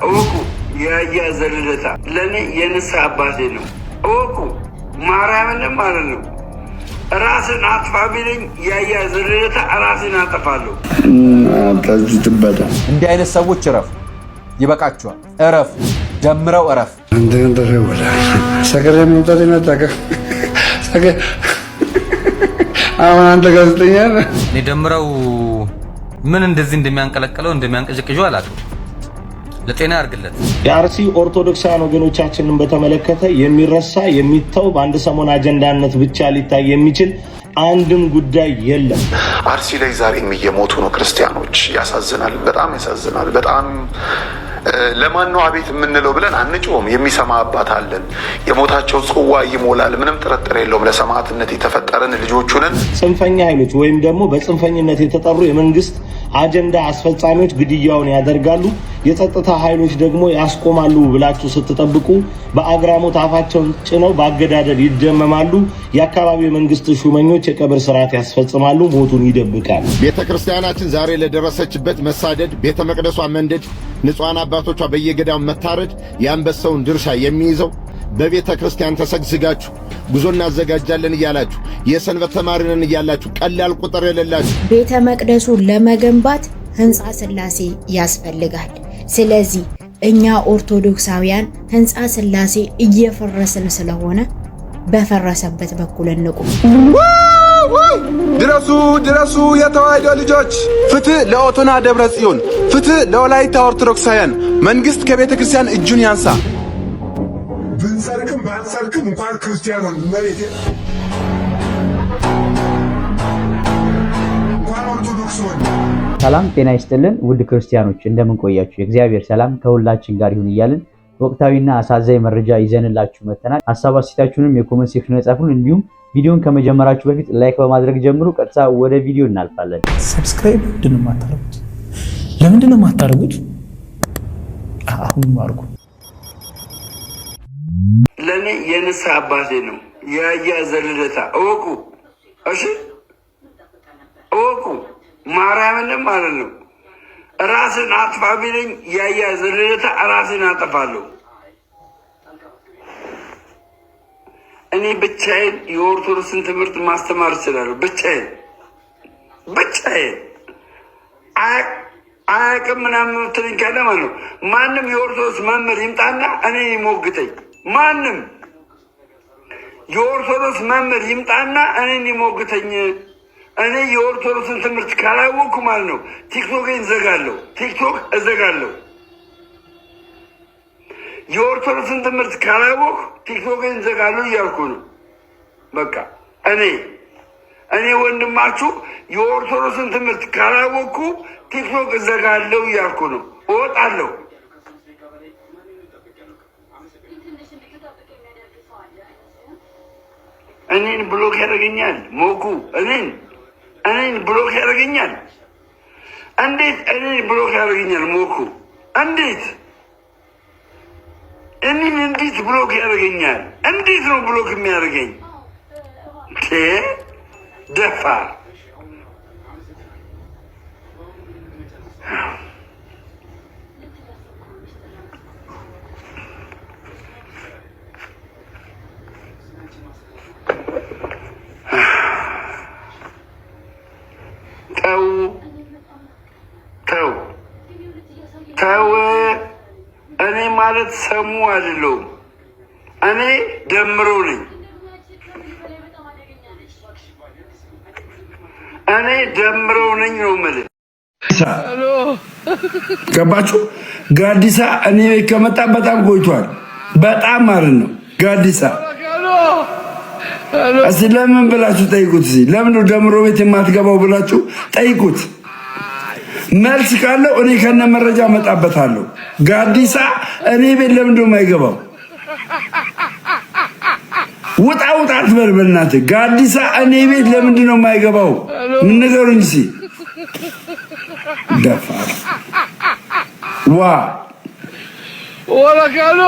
እወቁ ያያ ዘልደታ ለኔ የንስ አባቴ ነው። እወቁ ማርያምን ማለት ነው። ራስን አጥፋ ቢለኝ ያያ ዘልደታ ራስን አጠፋለሁ። ታጅትበታ እንዲህ አይነት ሰዎች እረፍ፣ ይበቃቸዋል። እረፍ፣ ደምረው እረፍ። እንደ ወላ ሰገረ መውጣት ይመጣከ ሰገ አሁን አንተ ጋዜጠኛ ነህ። ደምረው ምን እንደዚህ እንደሚያንቀለቀለው እንደሚያንቀጭቅጁ አላውቅም። ለጤና ያርግለት። የአርሲ ኦርቶዶክሳውያን ወገኖቻችንን በተመለከተ የሚረሳ የሚተው በአንድ ሰሞን አጀንዳነት ብቻ ሊታይ የሚችል አንድም ጉዳይ የለም። አርሲ ላይ ዛሬም እየሞቱ ነው ክርስቲያኖች። ያሳዝናል፣ በጣም ያሳዝናል። በጣም ለማን ነው አቤት የምንለው ብለን አንጮም። የሚሰማ አባት አለን። የሞታቸው ጽዋ ይሞላል፣ ምንም ጥርጥር የለውም። ለሰማዕትነት የተፈጠረን ልጆቹንን ጽንፈኛ ኃይሎች ወይም ደግሞ በጽንፈኝነት የተጠሩ የመንግስት አጀንዳ አስፈጻሚዎች ግድያውን ያደርጋሉ፣ የጸጥታ ኃይሎች ደግሞ ያስቆማሉ ብላችሁ ስትጠብቁ በአግራሞት አፋቸውን ጭነው በአገዳደል ይደመማሉ። የአካባቢው መንግስት ሹመኞች የቀብር ስርዓት ያስፈጽማሉ፣ ሞቱን ይደብቃሉ። ቤተክርስቲያናችን ዛሬ ለደረሰችበት መሳደድ፣ ቤተ መቅደሷ መንደድ፣ ንጹሃን አባቶቿ በየገዳሙ መታረድ የአንበሳውን ድርሻ የሚይዘው በቤተ ክርስቲያን ተሰግስጋችሁ ጉዞ እናዘጋጃለን እያላችሁ የሰንበት ተማሪነን እያላችሁ ቀላል ቁጥር የሌላችሁ ቤተ መቅደሱን ለመገንባት ህንጻ ሥላሴ ያስፈልጋል። ስለዚህ እኛ ኦርቶዶክሳውያን ህንጻ ሥላሴ እየፈረስን ስለሆነ በፈረሰበት በኩል እንቁም። ድረሱ የተዋሕዶ ልጆች! ፍትህ ለኦቶና ደብረ ጽዮን! ፍትህ ለወላይታ ኦርቶዶክሳውያን! መንግስት ከቤተ ክርስቲያን እጁን ያንሳ። ብንሰርክም ባንሰርክም እንኳን ክርስቲያኑን መሬት እንኳን ኦርቶዶክስ ሆነ። ሰላም ጤና ይስጥልን ውድ ክርስቲያኖች፣ እንደምን ቆያችሁ? የእግዚአብሔር ሰላም ከሁላችን ጋር ይሁን እያልን ወቅታዊና አሳዛኝ መረጃ ይዘንላችሁ መተናል። ሐሳብ አስተያየታችሁንም የኮሜንት ሴክሽን ላይ ጻፉን። እንዲሁም ቪዲዮን ከመጀመራችሁ በፊት ላይክ በማድረግ ጀምሩ። ቀጥታ ወደ ቪዲዮ እናልፋለን። ሰብስክራይብ ለምንድን ነው የማታደርጉት? አሁን አድርጉ። ለኔ የንስ አባቴ ነው ያያ ዘልደታ። እወቁ፣ እሺ እወቁ ማርያምን ማለት ነው። ራስን አጥፋ ቢለኝ ያያ ዘልደታ ራስን አጠፋለሁ። እኔ ብቻዬን የኦርቶዶክስን ትምህርት ማስተማር እችላለሁ። ብቻዬን አያውቅም ምናምን የምትለኝ ካለ ማለት ነው ማንም የኦርቶዶክስ መምህር ይምጣና እኔ ይሞግተኝ። ማንም የኦርቶዶክስ መምህር ይምጣና እኔ ይሞግተኝ። እኔ የኦርቶዶክስን ትምህርት ካላወቅኩ ማለት ነው ቲክቶክን እዘጋለሁ። የኦርቶዶክስን ትምህርት ካላወቅኩ ቲክቶክን እዘጋለሁ እያልኩ ነው። በቃ እኔ ወንድማችሁ የኦርቶዶክስን ትምህርት ካላወቅኩ ቲክቶክ እዘጋለሁ እያልኩ ነው። እወጣለሁ። እኔን ብሎክ ያደርገኛል ሞኩ። እኔን ብሎክ ያደርገኛል። እንዴት እኔን ብሎክ ያደርገኛል ሞኩ? እንዴት ብሎክ ያደርገኛል? እንዴት ነው ብሎክ የሚያደርገኝ? ደፋር ተው። እኔ ማለት ሰሙ አይደለሁም። እኔ ደምሮ ነኝ። ነው የምልህ። ገባችሁ? ጋዲሳ እኔ ከመጣ በጣም ቆይቷል። በጣም ማለት ነው። ጋዲሳ እስኪ ለምን ብላችሁ ጠይቁት። ለምን ነው ደምሮ ቤት የማትገባው ብላችሁ ጠይቁት። መልስ ካለው እኔ ከነ መረጃ መጣበታለሁ። ጋዲሳ እኔ ቤት ለምን ነው የማይገባው? ውጣ አትበል በእናትህ። ጋዲሳ እኔ ቤት ለምን ነው የማይገባው? ምን ንገሩኝ እስኪ። ደፋር ወላካሎ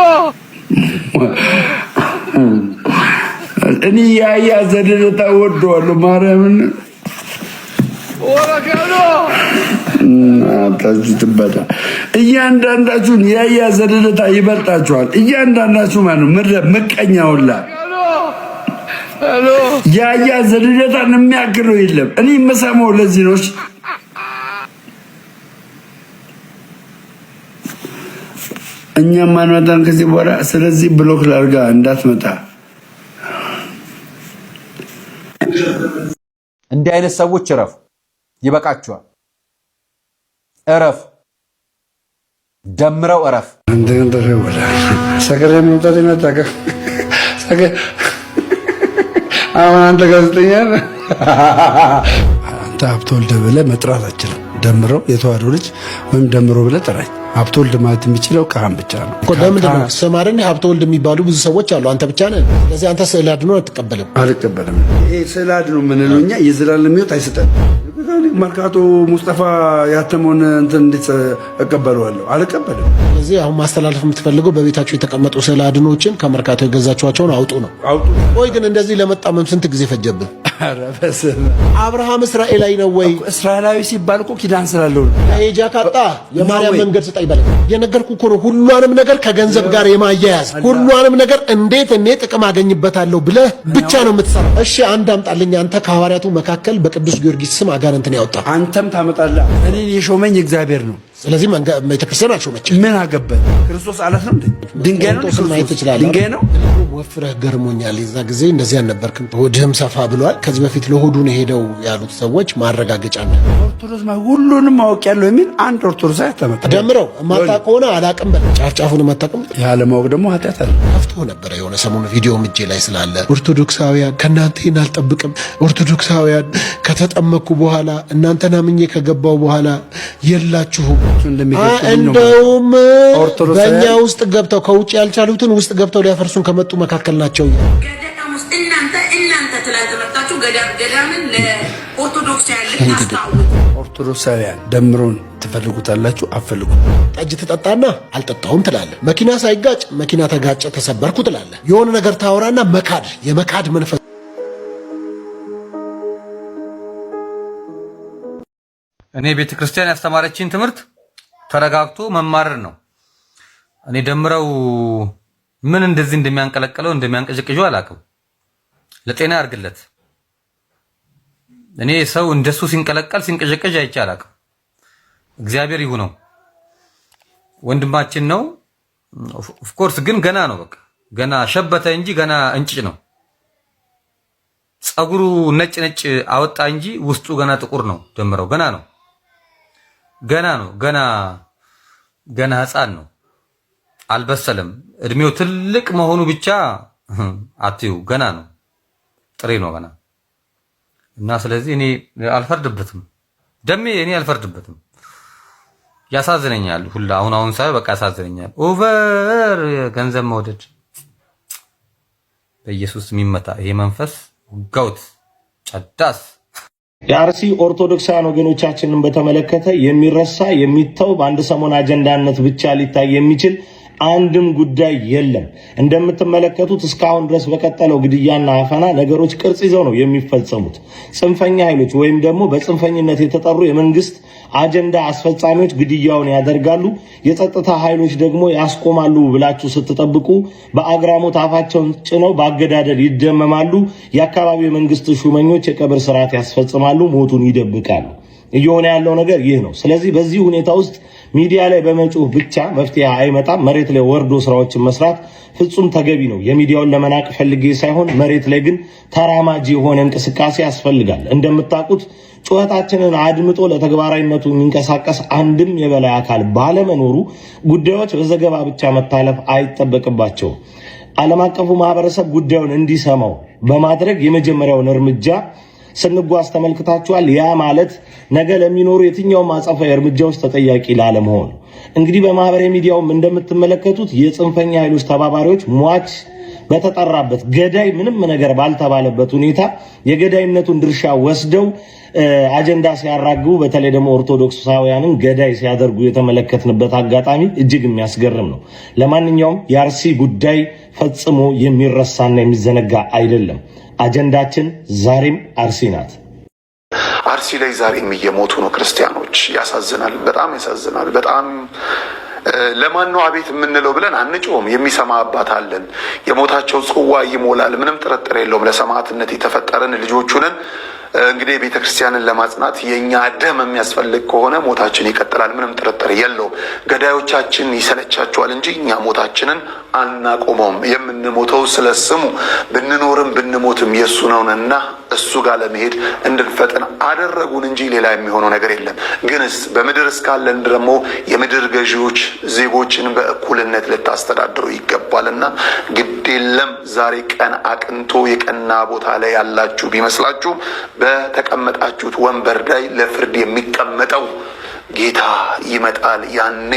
እኔ ያያ ዘልደታ ወደዋለሁ ማርያምን ወላካሎ ታጅትበታ እያንዳንዳችሁን ያያ ዘልደታ ይበልጣችኋል። እያንዳንዳችሁ ማለት ነው ምድረ ምቀኛውላ ያያ ዘልደታን የሚያክለው የለም። እኔ የምሰማው ለዚህ ነው። እኛም አንመጣን ከዚህ በኋላ። ስለዚህ ብሎክ ላርጋ እንዳትመጣ። እንዲህ አይነት ሰዎች እረፉ፣ ይበቃችኋል። እረፍ፣ ደምረው እረፍ። አንተ ጋዜጠኛ አንተ ሀብተወልድ ብለህ መጥራት አችልም። ደምረው የተዋህዶ ልጅ ወይም ደምሮ ብለህ ጥራኝ። ሀብተወልድ ማለት የሚችለው ካህን ብቻ ነው እኮ። ለምንድን ነው ሰማርን ሀብተወልድ የሚባሉ ብዙ ሰዎች አሉ፣ አንተ ብቻ ነህ። ስለዚህ አንተ ስዕል አድኖ አትቀበልም? አልቀበልም። ይሄ ስዕል አድኖ የምንለው እኛ የዘላለም ሕይወት አይሰጠንም። መርካቶ ሙስጠፋ ያተመውን እንትን እንዴት እቀበለዋለሁ? አልቀበልም። ስለዚህ አሁን ማስተላለፍ የምትፈልገው በቤታችሁ የተቀመጡ ስዕል አድኖችን ከመርካቶ የገዛችኋቸውን አውጡ ነው? አውጡ። ቆይ ግን እንደዚህ ለመጣመም ስንት ጊዜ ፈጀብን? አብርሃም እስራኤላዊ ነው ወይ? እስራኤላዊ ሲባል እኮ ኪዳን ስላለው ነው። ሄጃ ካጣ የማርያም መንገድ ስጠኝ በለኝ። የነገርኩህ እኮ ነው። ሁሉንም ነገር ከገንዘብ ጋር የማያያዝ ሁሉንም ነገር እንዴት እኔ ጥቅም አገኝበታለሁ ብለህ ብቻ ነው የምትሰራው። እሺ አንድ አምጣልኝ። አንተ ከሐዋርያቱ መካከል በቅዱስ ጊዮርጊስ ስም አጋንንትን ያወጣ አንተም ታመጣለህ። እኔን የሾመኝ እግዚአብሔር ነው። ስለዚህ ቤተክርስቲያን አልሾመች። ምን አገባኝ? ክርስቶስ አላት ነው እንዴ? ድንጋይ ነው። ማየት ትችላለህ። ድንጋይ ነው። ወፍረህ ገርሞኛል። የዛ ጊዜ እንደዚህ አልነበርክም። ሆድህም ሰፋ ብሏል። ከዚህ በፊት ለሆዱ ነው ሄደው ያሉት ሰዎች ማረጋገጫ ነው። ኦርቶዶክስ ሁሉንም ማወቅ ያለው የሚል አንድ ኦርቶዶክስ አያተመጣ ደምረው ማታ ከሆነ አላቅም በል። ጫፍጫፉን መጣቅም ያለ ማወቅ ደግሞ ኃጢአት አለ። ከፍቶ ነበረ የሆነ ሰሞኑ ቪዲዮ ምጄ ላይ ስላለ ኦርቶዶክሳውያን ከእናንተ ይህን አልጠብቅም። ኦርቶዶክሳውያን ከተጠመኩ በኋላ እናንተን አምኜ ከገባው በኋላ የላችሁም። እንደውም በእኛ ውስጥ ገብተው ከውጭ ያልቻሉትን ውስጥ ገብተው ሊያፈርሱን ከመጡ መካከል ናቸው። ገዳም ውስጥ እናንተ ትላንት መጣችሁ ገዳምን ለኦርቶዶክሳውያን ልታስታውቁ። ኦርቶዶክሳውያን ደምሮን ትፈልጉታላችሁ? አፈልጉ። ጠጅ ትጠጣና አልጠጣውም ትላለህ። መኪና ሳይጋጭ መኪና ተጋጨ ተሰበርኩ ትላለህ። የሆነ ነገር ታወራና የመካድ መንፈስ። እኔ ቤተ ክርስቲያን ያስተማረችኝ ትምህርት ተረጋግቶ መማረር ነው። እኔ ደምረው ምን እንደዚህ እንደሚያንቀለቀለው እንደሚያንቀጭቅዡ አላውቅም። ለጤና ያርግለት። እኔ ሰው እንደሱ ሲንቀለቀል ሲንቀጨቀጭ አይቼ አላውቅም። እግዚአብሔር ይሁነው፣ ወንድማችን ነው። ኦፍ ኮርስ ግን ገና ነው። በቃ ገና ሸበተ እንጂ ገና እንጭጭ ነው። ጸጉሩ ነጭ አወጣ እንጂ ውስጡ ገና ጥቁር ነው። ደምረው ገና ነው። ገና ሕፃን ነው። አልበሰለም። እድሜው ትልቅ መሆኑ ብቻ አትዩ። ገና ነው። ጥሬ ነው ገና እና ስለዚህ እኔ አልፈርድበትም። እኔ አልፈርድበትም። ያሳዝነኛል ሁላ አሁን ሳይ በቃ ያሳዝነኛል። ኦቨር ገንዘብ መውደድ በኢየሱስ የሚመታ ይሄ መንፈስ ጋውት ጨዳስ። የአርሲ ኦርቶዶክሳውያን ወገኖቻችንን በተመለከተ የሚረሳ የሚተው በአንድ ሰሞን አጀንዳነት ብቻ ሊታይ የሚችል አንድም ጉዳይ የለም። እንደምትመለከቱት እስካሁን ድረስ በቀጠለው ግድያና አፈና ነገሮች ቅርጽ ይዘው ነው የሚፈጸሙት። ጽንፈኛ ኃይሎች ወይም ደግሞ በጽንፈኝነት የተጠሩ የመንግስት አጀንዳ አስፈጻሚዎች ግድያውን ያደርጋሉ። የጸጥታ ኃይሎች ደግሞ ያስቆማሉ ብላችሁ ስትጠብቁ በአግራሞት አፋቸውን ጭነው በአገዳደል ይደመማሉ። የአካባቢው የመንግስት ሹመኞች የቀብር ስርዓት ያስፈጽማሉ፣ ሞቱን ይደብቃሉ። እየሆነ ያለው ነገር ይህ ነው። ስለዚህ በዚህ ሁኔታ ውስጥ ሚዲያ ላይ በመጮህ ብቻ መፍትሄ አይመጣም። መሬት ላይ ወርዶ ስራዎችን መስራት ፍጹም ተገቢ ነው። የሚዲያውን ለመናቅ ፈልጌ ሳይሆን መሬት ላይ ግን ተራማጅ የሆነ እንቅስቃሴ ያስፈልጋል። እንደምታውቁት ጩኸታችንን አድምጦ ለተግባራዊነቱ የሚንቀሳቀስ አንድም የበላይ አካል ባለመኖሩ ጉዳዮች በዘገባ ብቻ መታለፍ አይጠበቅባቸውም። ዓለም አቀፉ ማህበረሰብ ጉዳዩን እንዲሰማው በማድረግ የመጀመሪያውን እርምጃ ስንጓዝ ተመልክታችኋል። ያ ማለት ነገ ለሚኖሩ የትኛውም አጸፋዊ እርምጃዎች ተጠያቂ ላለመሆን። እንግዲህ በማህበራዊ ሚዲያውም እንደምትመለከቱት የጽንፈኛ ኃይሎች ተባባሪዎች ሟች በተጠራበት ገዳይ ምንም ነገር ባልተባለበት ሁኔታ የገዳይነቱን ድርሻ ወስደው አጀንዳ ሲያራግቡ፣ በተለይ ደግሞ ኦርቶዶክሳውያንን ገዳይ ሲያደርጉ የተመለከትንበት አጋጣሚ እጅግ የሚያስገርም ነው። ለማንኛውም የአርሲ ጉዳይ ፈጽሞ የሚረሳና የሚዘነጋ አይደለም። አጀንዳችን ዛሬም አርሲ ናት። አርሲ ላይ ዛሬም እየሞቱ ነው ክርስቲያኖች። ያሳዝናል፣ በጣም ያሳዝናል። በጣም ለማን ነው አቤት የምንለው ብለን አንጮም። የሚሰማ አባት አለን። የሞታቸው ጽዋ ይሞላል፣ ምንም ጥርጥር የለውም። ለሰማዕትነት የተፈጠረን ልጆቹ ነን። እንግዲህ ቤተክርስቲያንን ለማጽናት የኛ ደም የሚያስፈልግ ከሆነ ሞታችን ይቀጥላል፣ ምንም ጥርጥር የለውም። ገዳዮቻችን ይሰለቻቸዋል እንጂ እኛ ሞታችንን አናቆመውም። የምንሞተው ስለ ስሙ ብንኖርም ብንሞትም የእሱ ነውንና እሱ ጋር ለመሄድ እንድንፈጥን አደረጉን እንጂ ሌላ የሚሆነው ነገር የለም። ግንስ በምድር እስካለን ደግሞ የምድር ገዢዎች ዜጎችን በእኩልነት ልታስተዳድሩ ይገባልና ግድ የለም። ዛሬ ቀን አቅንቶ የቀና ቦታ ላይ ያላችሁ ቢመስላችሁ በተቀመጣችሁት ወንበር ላይ ለፍርድ የሚቀመጠው ጌታ ይመጣል። ያኔ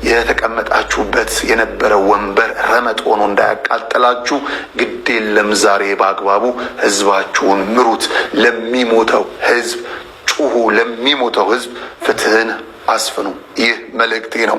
የተቀመጣችሁበት የነበረው ወንበር ረመጥ ሆኖ እንዳያቃጥላችሁ ግድ የለም። ዛሬ በአግባቡ ህዝባችሁን ምሩት። ለሚሞተው ህዝብ ጩሁ፣ ለሚሞተው ህዝብ ፍትህን አስፍኑ። ይህ መልእክቴ ነው።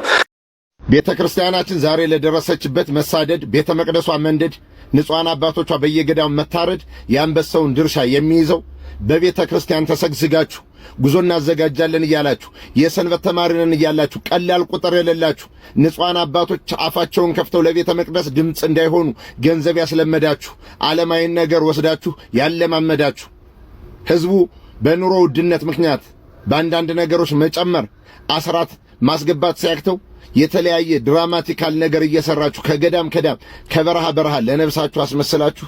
ቤተ ክርስቲያናችን ዛሬ ለደረሰችበት መሳደድ፣ ቤተ መቅደሷ መንደድ፣ ንጹሐን አባቶቿ በየገዳሙ መታረድ የአንበሳውን ድርሻ የሚይዘው በቤተ ክርስቲያን ተሰግስጋችሁ ጉዞ እናዘጋጃለን እያላችሁ የሰንበት ተማሪነን እያላችሁ ቀላል ቁጥር የሌላችሁ ንጹሐን አባቶች አፋቸውን ከፍተው ለቤተ መቅደስ ድምፅ እንዳይሆኑ ገንዘብ ያስለመዳችሁ ዓለማዊን ነገር ወስዳችሁ ያለማመዳችሁ ህዝቡ በኑሮ ውድነት ምክንያት በአንዳንድ ነገሮች መጨመር አስራት ማስገባት ሲያክተው የተለያየ ድራማቲካል ነገር እየሰራችሁ ከገዳም ከበረሃ በረሃ ለነፍሳችሁ አስመስላችሁ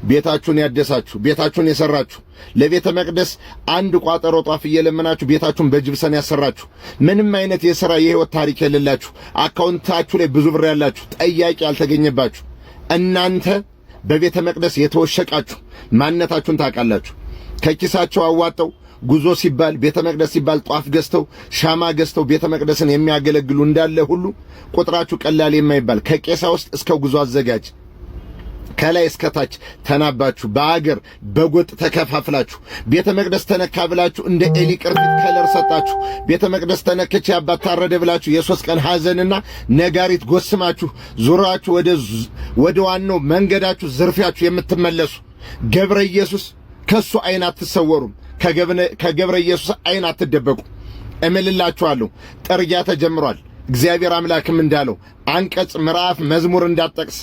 ቤታችሁን ያደሳችሁ ቤታችሁን የሰራችሁ ለቤተ መቅደስ አንድ ቋጠሮ ጧፍ እየለመናችሁ ቤታችሁን በጅብሰን ያሰራችሁ ምንም አይነት የሥራ የህይወት ታሪክ የሌላችሁ አካውንታችሁ ላይ ብዙ ብር ያላችሁ ጠያቂ ያልተገኘባችሁ እናንተ በቤተ መቅደስ የተወሸቃችሁ ማንነታችሁን ታውቃላችሁ። ከኪሳቸው አዋጠው ጉዞ ሲባል ቤተ መቅደስ ሲባል ጧፍ ገዝተው ሻማ ገዝተው ቤተ መቅደስን የሚያገለግሉ እንዳለ ሁሉ ቁጥራችሁ ቀላል የማይባል ከቄሳ ውስጥ እስከ ጉዞ አዘጋጅ ከላይ እስከ ታች ተናባችሁ በአገር በጎጥ ተከፋፍላችሁ ቤተ መቅደስ ተነካ ብላችሁ እንደ ኤሊ ቅርፊት ከለር ሰጣችሁ። ቤተ መቅደስ ተነከች አባት ታረደ ብላችሁ የሶስት ቀን ሐዘንና ነጋሪት ጎስማችሁ ዙራችሁ ወደ ዋናው መንገዳችሁ ዝርፊያችሁ የምትመለሱ ገብረ ኢየሱስ ከሱ አይን አትሰወሩም። ከገብረ ኢየሱስ አይን አትደበቁ። እምልላችኋለሁ ጥርጊያ ተጀምሯል። እግዚአብሔር አምላክም እንዳለው አንቀጽ ምዕራፍ መዝሙር እንዳጠቅስ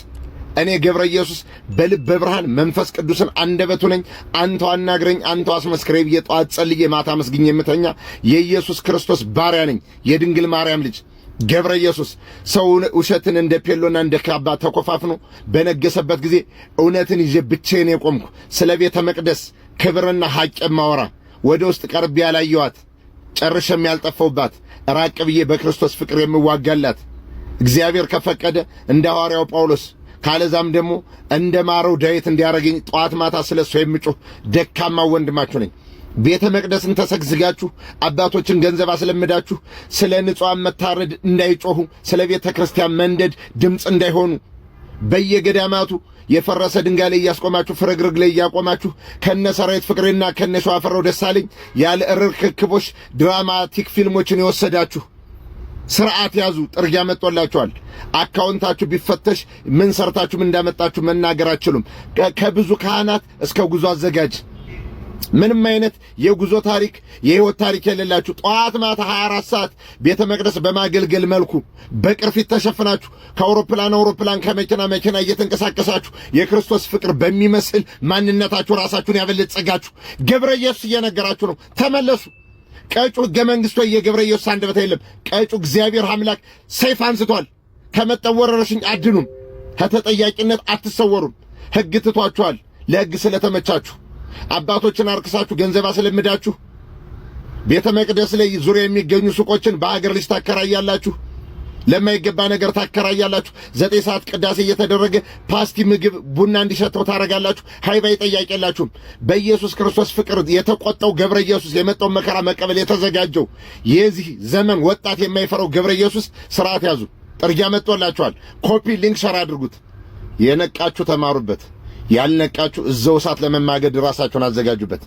እኔ ገብረ ኢየሱስ በልብ በብርሃን መንፈስ ቅዱስን አንደበቱ ነኝ። አንተው አናግረኝ፣ አንተው አስመስክረኝ ብዬ ጠዋት ጸልዬ ማታ መስግኜ የምተኛ የኢየሱስ ክርስቶስ ባሪያ ነኝ። የድንግል ማርያም ልጅ ገብረ ኢየሱስ ሰው ውሸትን እንደ ፔሎና እንደ ካባ ተኮፋፍኖ በነገሰበት ጊዜ እውነትን ይዤ ብቻዬን የቆምኩ ስለ ቤተ መቅደስ ክብርና ሐቅ የማወራ ወደ ውስጥ ቀርቤ ያላየኋት ጨርሼም ያልጠፋሁባት ራቅ ብዬ በክርስቶስ ፍቅር የምዋጋላት እግዚአብሔር ከፈቀደ እንደ ሐዋርያው ጳውሎስ ካለዛም ደግሞ እንደ ማረው ዳዊት እንዲያረገኝ ጧት ማታ ስለሱ የምጮህ ደካማ ወንድማችሁ ነኝ። ቤተ መቅደስን ተሰግዝጋችሁ አባቶችን ገንዘብ አስለምዳችሁ ስለ ንጹሐን መታረድ እንዳይጮሁ ስለ ቤተ ክርስቲያን መንደድ ድምፅ እንዳይሆኑ በየገዳማቱ የፈረሰ ድንጋይ ላይ እያስቆማችሁ ፍርግርግ ላይ እያቆማችሁ ከነ ሰራዊት ፍቅሬና ከነ ሸዋፈራው ደሳለኝ ያለ ርክክቦች ድራማቲክ ፊልሞችን የወሰዳችሁ ስርዓት ያዙ። ጥርጊያ መጥቶላችኋል። አካውንታችሁ ቢፈተሽ ምን ሰርታችሁ ምን እንዳመጣችሁ መናገር አትችሉም። ከብዙ ካህናት እስከ ጉዞ አዘጋጅ ምንም አይነት የጉዞ ታሪክ የህይወት ታሪክ የሌላችሁ ጧት ማታ 24 ሰዓት ቤተ መቅደስ በማገልገል መልኩ በቅርፊት ተሸፍናችሁ ከአውሮፕላን ከመኪና እየተንቀሳቀሳችሁ የክርስቶስ ፍቅር በሚመስል ማንነታችሁ ራሳችሁን ያበለጸጋችሁ ገብረ ኢየሱስ እየነገራችሁ ነው። ተመለሱ። ቀጩ ሕገ መንግሥቱ የገብረ ኢየሱስ አንደበት የለም። ቀጩ እግዚአብሔር አምላክ ሰይፍ አንስቷል። ከመጣው ወረርሽኝ አድኑም። ከተጠያቂነት አትሰወሩም። ሕግ ትቷችኋል። ለሕግ ስለተመቻችሁ አባቶችን አርክሳችሁ ገንዘብ አስለምዳችሁ ቤተ መቅደስ ላይ ዙሪያ የሚገኙ ሱቆችን በአገር ልጅ ታከራያላችሁ። ለማይገባ ነገር ታከራያላችሁ። 9 ሰዓት ቅዳሴ እየተደረገ ፓስቲ ምግብ ቡና እንዲሸተው ታረጋላችሁ። ሃይባይ ጠያቂላችሁም። በኢየሱስ ክርስቶስ ፍቅር የተቆጣው ገብረ ኢየሱስ የመጣው መከራ መቀበል የተዘጋጀው የዚህ ዘመን ወጣት የማይፈራው ገብረ ኢየሱስ ስርዓት ያዙ። ጥርጊያ መጥቶላችኋል። ኮፒ ሊንክ ሸር አድርጉት። የነቃችሁ ተማሩበት፣ ያልነቃችሁ እዛው እሳት ለመማገድ ራሳችሁን አዘጋጁበት።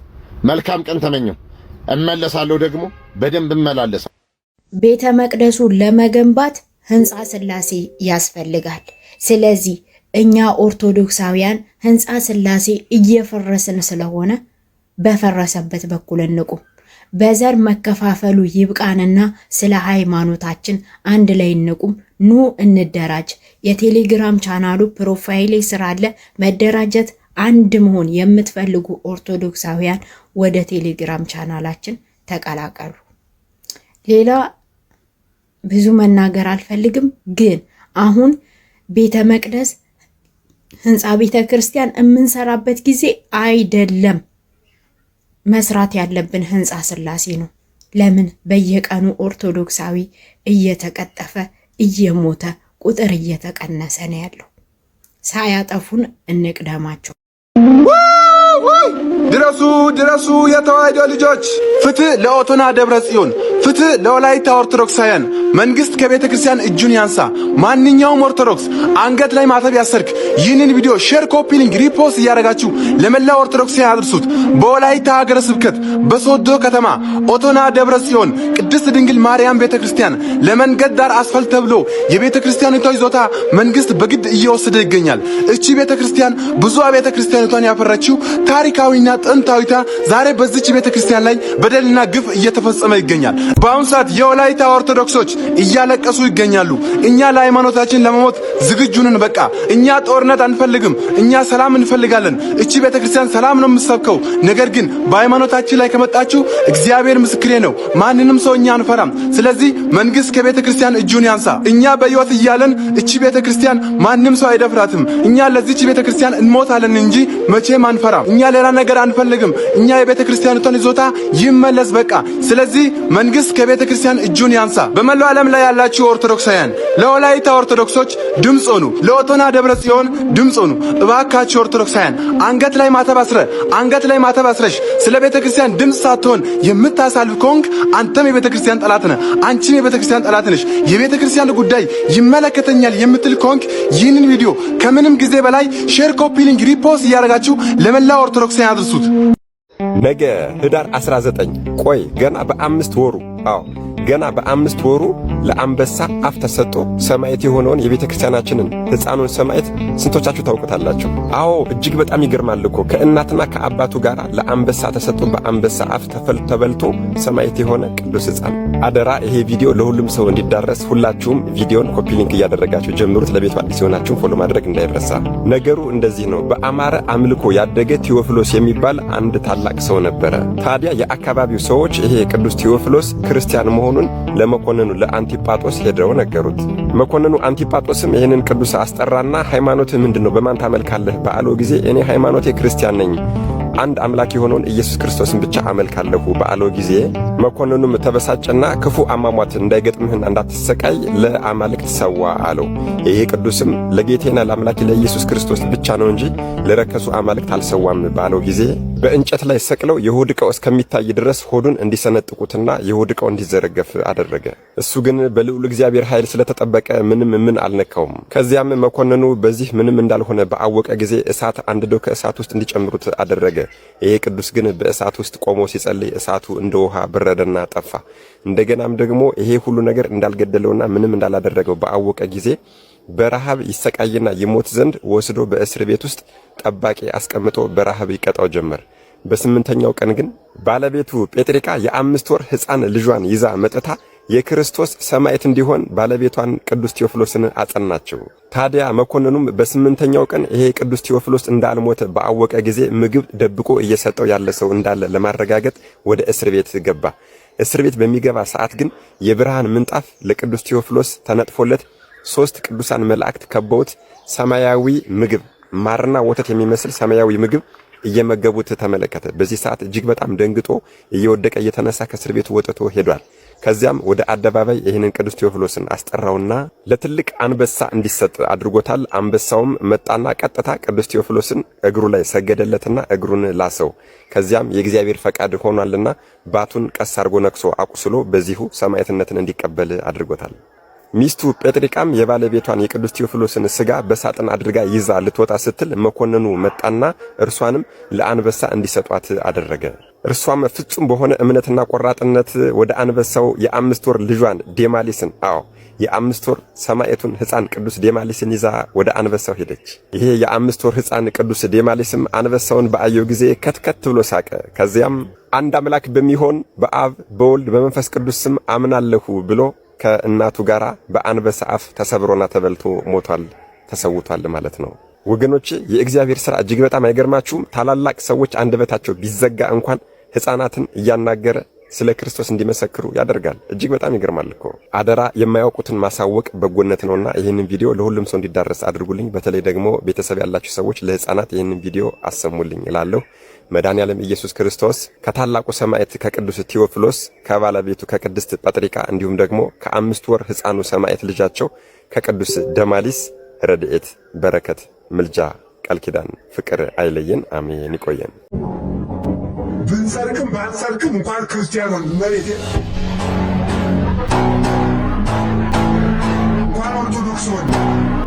መልካም ቀን ተመኘው። እመለሳለሁ፣ ደግሞ በደንብ እመላለሳለሁ። ቤተ መቅደሱን ለመገንባት ህንፃ ሥላሴ ያስፈልጋል። ስለዚህ እኛ ኦርቶዶክሳውያን ህንፃ ሥላሴ እየፈረስን ስለሆነ በፈረሰበት በኩል እንቁም። በዘር መከፋፈሉ ይብቃንና ስለ ሃይማኖታችን አንድ ላይ እንቁም። ኑ እንደራጅ። የቴሌግራም ቻናሉ ፕሮፋይል ስራ አለ። መደራጀት አንድ መሆን የምትፈልጉ ኦርቶዶክሳውያን ወደ ቴሌግራም ቻናላችን ተቀላቀሉ። ሌላ ብዙ መናገር አልፈልግም፣ ግን አሁን ቤተ መቅደስ ህንፃ ቤተ ክርስቲያን የምንሰራበት ጊዜ አይደለም። መስራት ያለብን ህንፃ ስላሴ ነው። ለምን በየቀኑ ኦርቶዶክሳዊ እየተቀጠፈ እየሞተ ቁጥር እየተቀነሰ ነው ያለው? ሳያጠፉን እንቅደማቸው። ድረሱ ድረሱ የተዋሕዶ ልጆች! ፍትህ ለኦቶና ደብረ ጽዮን! ፍትህ ለወላይታ ኦርቶዶክሳውያን! መንግስት ከቤተ ክርስቲያን እጁን ያንሳ። ማንኛውም ኦርቶዶክስ አንገት ላይ ማተብ ያሰርክ ይህንን ቪዲዮ ሼር፣ ኮፒ ሊንክ፣ ሪፖስት እያደረጋችሁ ለመላው ኦርቶዶክሳውያን አድርሱት። በወላይታ ሀገረ ስብከት በሶዶ ከተማ ኦቶና ደብረ ጽዮን ቅድስት ድንግል ማርያም ቤተ ክርስቲያን ለመንገድ ዳር አስፋልት ተብሎ የቤተ ክርስቲያኒቷ ይዞታ መንግስት በግድ እየወሰደ ይገኛል። እቺ ቤተ ክርስቲያን ብዙ ቤተ ክርስቲያኒቷን ያፈራችው ታሪካዊና ጥንታዊታ ዛሬ በዚች ቤተ ክርስቲያን ላይ በደልና ግፍ እየተፈጸመ ይገኛል። በአሁኑ ሰዓት የወላይታ ኦርቶዶክሶች እያለቀሱ ይገኛሉ። እኛ ለሃይማኖታችን ለመሞት ዝግጁ ነን። በቃ እኛ ጦርነት አንፈልግም፣ እኛ ሰላም እንፈልጋለን። እቺ ቤተ ክርስቲያን ሰላም ነው የምትሰብከው። ነገር ግን በሃይማኖታችን ላይ ከመጣችሁ እግዚአብሔር ምስክሬ ነው፣ ማንንም ሰው እኛ አንፈራም። ስለዚህ መንግስት ከቤተ ክርስቲያን እጁን ያንሳ። እኛ በሕይወት እያለን እቺ ቤተ ክርስቲያን ማንም ሰው አይደፍራትም። እኛ ለዚች ቤተ ክርስቲያን እንሞታለን እንጂ መቼም አንፈራም። እኛ ሌላ ነገር አንፈልግም። እኛ የቤተ ክርስቲያኒቷን ይዞታ ይመለስ በቃ። ስለዚህ መንግስት ከቤተ ክርስቲያን እጁን ያንሳ። በመላው ዓለም ላይ ያላችሁ ኦርቶዶክሳውያን ለወላይታ ኦርቶዶክሶች ድምጽ ሆኑ፣ ለኦቶና ደብረ ጽዮን ድምጽ ሆኑ። እባካችሁ ኦርቶዶክሳውያን አንገት ላይ ማተብ አስረ አንገት ላይ ማተብ አስረሽ ስለ ቤተ ክርስቲያን ድምጽ ሳትሆን የምታሳልፍ ከሆንክ አንተም የቤተ ክርስቲያን ጠላት ነህ፣ አንቺም የቤተ ክርስቲያን ጠላት ነሽ። የቤተ ክርስቲያን ጉዳይ ይመለከተኛል የምትል ከሆንክ ይህንን ቪዲዮ ከምንም ጊዜ በላይ ሼር፣ ኮፒ ሊንክ፣ ሪፖስት እያደረጋችሁ ለመላው ኦርቶዶክሳውያን አድርሱት። ነገ ህዳር 19 ቆይ ገና በ5 ወሩ ገና በ5 ወሩ ለአንበሳ አፍ ተሰጥቶ ሰማዕት የሆነውን የቤተ ክርስቲያናችንን ሕፃኑን ሰማዕት ስንቶቻችሁ ታውቁታላችሁ? አዎ እጅግ በጣም ይገርማል እኮ ከእናትና ከአባቱ ጋር ለአንበሳ ተሰጥቶ በአንበሳ አፍ ተበልቶ ሰማዕት የሆነ ቅዱስ ሕፃን። አደራ ይሄ ቪዲዮ ለሁሉም ሰው እንዲዳረስ ሁላችሁም ቪዲዮን ኮፒ ሊንክ እያደረጋችሁ ጀምሩት። ለቤቱ አዲስ የሆናችሁም ፎሎ ማድረግ እንዳይረሳ። ነገሩ እንደዚህ ነው። በአማረ አምልኮ ያደገ ቴዎፍሎስ የሚባል አንድ ታላቅ ሰው ነበረ። ታዲያ የአካባቢው ሰዎች ይሄ ቅዱስ ቴዎፍሎስ ክርስቲያን መሆኑን ለመኮንኑ ለአንቲጳጦስ ሄደው ነገሩት። መኮንኑ አንቲጳጦስም ይህንን ቅዱስ አስጠራና ሃይማኖትህ ምንድነው? በማን ታመልካለህ? ባለው ጊዜ እኔ ሃይማኖቴ ክርስቲያን ነኝ፣ አንድ አምላክ የሆነውን ኢየሱስ ክርስቶስን ብቻ አመልካለሁ ባለው ጊዜ መኮንኑም ተበሳጨና ክፉ አሟሟት እንዳይገጥምህና እንዳትሰቃይ ለአማልክት ሰዋ አለው። ይሄ ቅዱስም ለጌቴና ለአምላኬ ለኢየሱስ ክርስቶስ ብቻ ነው እንጂ ለረከሱ አማልክት አልሰዋም ባለው ጊዜ በእንጨት ላይ ሰቅለው የሆድ ዕቃው እስከሚታይ ድረስ ሆዱን እንዲሰነጥቁትና የሆድ ዕቃው እንዲዘረገፍ አደረገ። እሱ ግን በልዑል እግዚአብሔር ኃይል ስለተጠበቀ ምን አልነካውም። ከዚያም መኮንኑ በዚህ ምንም እንዳልሆነ ባወቀ ጊዜ እሳት አንድደው ከእሳት ውስጥ እንዲጨምሩት አደረገ። ይሄ ቅዱስ ግን በእሳት ውስጥ ቆሞ ሲጸልይ እሳቱ እንደ ውሃ በረደና ጠፋ። እንደገናም ደግሞ ይሄ ሁሉ ነገር እንዳልገደለውና ምንም እንዳላደረገው ባወቀ ጊዜ በረሃብ ይሰቃይና ይሞት ዘንድ ወስዶ በእስር ቤት ውስጥ ጠባቂ አስቀምጦ በረሃብ ይቀጣው ጀመር። በ8ኛው ቀን ግን ባለቤቱ ጴጥሪቃ የ5 ወር ሕፃን ልጇን ይዛ መጥታ የክርስቶስ ሰማዕት እንዲሆን ባለቤቷን ቅዱስ ቴዎፍሎስን አጸናቸው። ታዲያ መኮንኑም በ8ኛው ቀን ይሄ ቅዱስ ቴዎፍሎስ እንዳልሞተ ባወቀ ጊዜ ምግብ ደብቆ እየሰጠው ያለ ሰው እንዳለ ለማረጋገጥ ወደ እስር ቤት ገባ። እስር ቤት በሚገባ ሰዓት ግን የብርሃን ምንጣፍ ለቅዱስ ቴዎፍሎስ ተነጥፎለት 3 ቅዱሳን መላእክት ከበውት ሰማያዊ ምግብ ማርና ወተት የሚመስል ሰማያዊ ምግብ እየመገቡት ተመለከተ። በዚህ ሰዓት እጅግ በጣም ደንግጦ እየወደቀ እየተነሳ ከእስር ቤቱ ወጥቶ ሄዷል። ከዚያም ወደ አደባባይ ይህንን ቅዱስ ቴዎፍሎስን አስጠራውና ለትልቅ አንበሳ እንዲሰጥ አድርጎታል። አንበሳውም መጣና ቀጥታ ቅዱስ ቴዎፍሎስን እግሩ ላይ ሰገደለትና እግሩን ላሰው። ከዚያም የእግዚአብሔር ፈቃድ ሆኗልና ባቱን ቀስ አድርጎ ነክሶ አቁስሎ በዚሁ ሰማዕትነትን እንዲቀበል አድርጎታል። ሚስቱ ጴጥሪቃም የባለቤቷን የቅዱስ ቴዎፍሎስን ሥጋ በሳጥን አድርጋ ይዛ ልትወጣ ስትል መኮንኑ መጣና እርሷንም ለአንበሳ እንዲሰጧት አደረገ። እርሷም ፍጹም በሆነ እምነትና ቆራጥነት ወደ አንበሳው የ5 ወር ልጇን ዴማሊስን የ5 ወር ሰማዕቱን ሕፃን ቅዱስ ዴማሊስን ይዛ ወደ አንበሳው ሄደች። ይሄ የ5 ወር ሕፃን ቅዱስ ዴማሊስም አንበሳውን በአየው ጊዜ ከትከት ብሎ ሳቀ። ከዚያም አንድ አምላክ በሚሆን በአብ በወልድ በመንፈስ ቅዱስ ስም አምናለሁ ብሎ ከእናቱ ጋራ በአንበሳ አፍ ተሰብሮና ተበልቶ ሞቷል፣ ተሰውቷል ማለት ነው። ወገኖች የእግዚአብሔር ሥራ እጅግ በጣም አይገርማችሁም? ታላላቅ ሰዎች አንደበታቸው ቢዘጋ እንኳን ሕፃናትን እያናገረ ስለ ክርስቶስ እንዲመሰክሩ ያደርጋል። እጅግ በጣም ይገርማል እኮ። አደራ የማያውቁትን ማሳወቅ በጎነት ነውና ይህንን ቪዲዮ ለሁሉም ሰው እንዲዳረስ አድርጉልኝ። በተለይ ደግሞ ቤተሰብ ያላችሁ ሰዎች ለሕፃናት ይህንን ቪዲዮ አሰሙልኝ እላለሁ። መድኃኔዓለም ኢየሱስ ክርስቶስ ከታላቁ ሰማዕት ከቅዱስ ቴዎፍሎስ ከባለቤቱ ከቅድስት ጴጥሪቃ እንዲሁም ደግሞ ከ5 ወር ሕፃኑ ሰማዕት ልጃቸው ከቅዱስ ደማሊስ ረድኤት፣ በረከት፣ ምልጃ፣ ቃል ኪዳን፣ ፍቅር አይለየን። አሜን። ይቆየን። ብንሰርቅም ባንሰርቅም እንኳን ክርስቲያኑን መሬቴ እንኳን ኦርቶዶክስ ሆነ